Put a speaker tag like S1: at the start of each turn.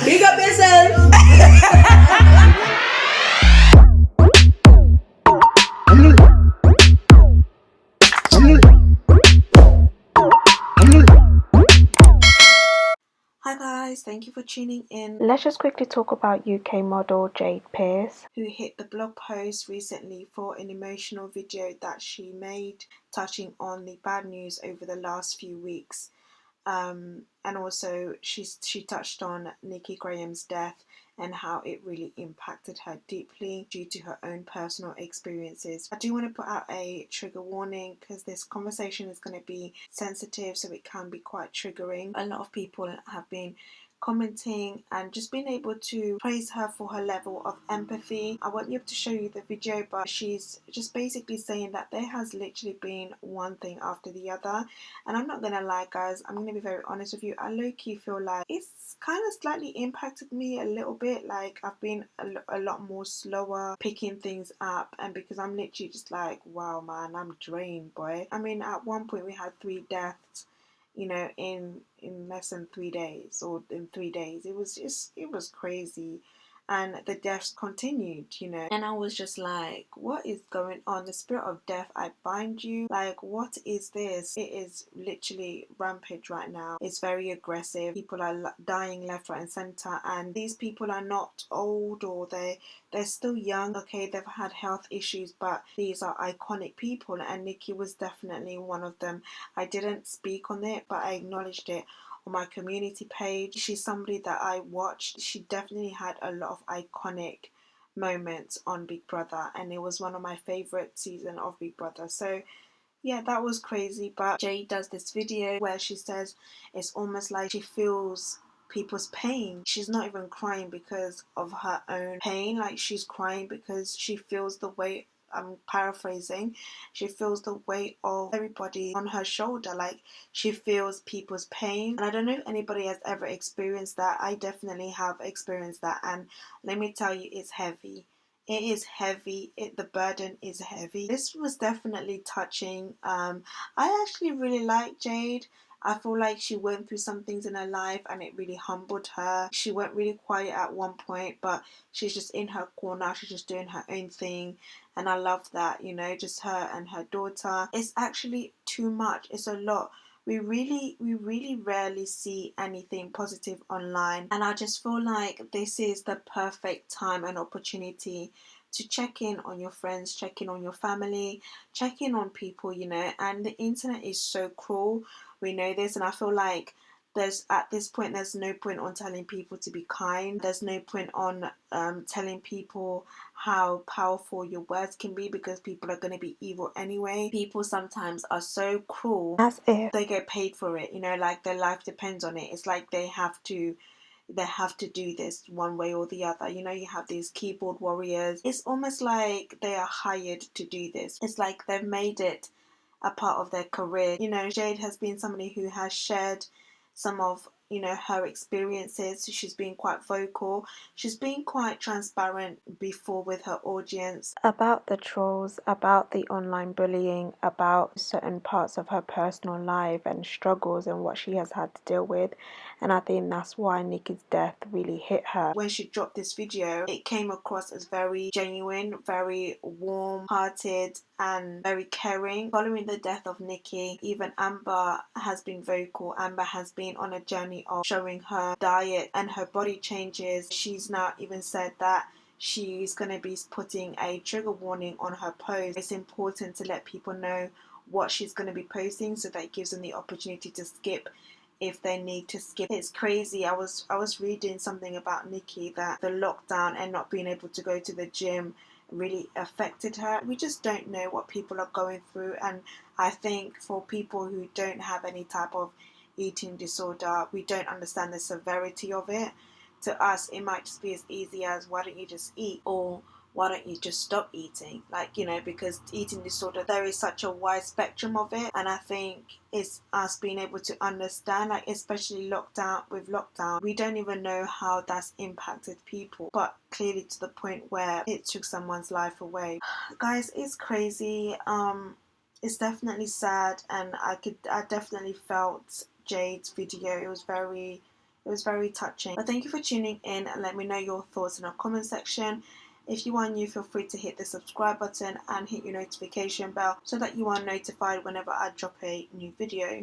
S1: Big up yourself. Hi guys, thank you for tuning in.
S2: Let's just quickly talk about UK model Jayde Pierce,
S1: who hit the blog post recently for an emotional video that she made touching on the bad news over the last few weeks. And also she touched on Nikki Graham's death and how it really impacted her deeply due to her own personal experiences. I do want to put out a trigger warning because this conversation is going to be sensitive, so it can be quite triggering. A lot of people have been commenting and just being able to praise her for her level of empathy. I won't be able to show you the video, but she's just basically saying that there has literally been one thing after the other. And I'm not gonna lie guys, I'm gonna be very honest with you, I low-key feel like it's kind of slightly impacted me a little bit. Like I've been a lot more slower picking things up, and because I'm literally just like, wow man, I'm drained boy. I mean, at one point we had 3 deaths, you know, in less than 3 days, or in 3 days. It was crazy. And the deaths continued, you know, and I was just like, what is going on? The spirit of death, I bind you. Like, what is this? It is literally rampage right now. It's very aggressive. People are dying left, right and center, and these people are not old, or they're still young. Okay, they've had health issues, but these are iconic people, and Nikki was definitely one of them. I didn't speak on it, but I acknowledged it on my community page. She's somebody that I watched. She definitely had a lot of iconic moments on Big Brother, and it was one of my favorite season of Big Brother. So yeah, that was crazy. But Jay does this video where she says it's almost like she feels people's pain. She's not even crying because of her own pain, like she's crying because she feels the weight, I'm paraphrasing, she feels the weight of everybody on her shoulder. Like she feels people's pain. And I don't know if anybody has ever experienced that. I definitely have experienced that, and let me tell you, it's heavy. It is heavy. The burden is heavy. This was definitely touching. I actually really like Jayde. I feel like she went through some things in her life and it really humbled her. She went really quiet at one point, but she's just in her corner. She's just doing her own thing. And I love that, you know, just her and her daughter. It's actually too much. It's a lot. We really rarely see anything positive online, and I just feel like this is the perfect time and opportunity to check in on your friends, check in on your family, check in on people, you know. And the internet is so cruel, we know this, and I feel like at this point there's no point on telling people to be kind. There's no point on telling people how powerful your words can be, because people are going to be evil anyway. People sometimes are so cruel,
S2: as if
S1: they get paid for it, you know, like their life depends on it. It's like they have to do this one way or the other. You know, you have these keyboard warriors. It's almost like they are hired to do this. It's like they've made it a part of their career. You know, Jayde has been somebody who has shared some of, you know, her experiences. She's been quite vocal. She's been quite transparent before with her audience.
S2: about the trolls, about the online bullying, about certain parts of her personal life and struggles and what she has had to deal with. And I think that's why Nikki's death really hit her.
S1: When she dropped this video, it came across as very genuine, very warm-hearted and very caring. Following the death of Nikki, even Amber has been vocal. Amber has been on a journey of showing her diet and her body changes. She's now even said that she's going to be putting a trigger warning on her post. It's important to let people know what she's going to be posting, so that it gives them the opportunity to skip if they need to skip. It's crazy. I was reading something about Nikki, that the lockdown and not being able to go to the gym really affected her. We just don't know what people are going through, and I think for people who don't have any type of eating disorder, we don't understand the severity of it. To us, it might just be as easy as, why don't you just eat, or why don't you just stop eating? Like, you know, because eating disorder, there is such a wide spectrum of it, and I think it's us being able to understand, like especially lockdown, we don't even know how that's impacted people, but clearly to the point where it took someone's life away. Guys, it's crazy. It's definitely sad, and I definitely felt Jayde's video. It was very It was very touching. But thank you for tuning in, and let me know your thoughts in our comment section. If you are new, feel free to hit the subscribe button and hit your notification bell so that you are notified whenever I drop a new video.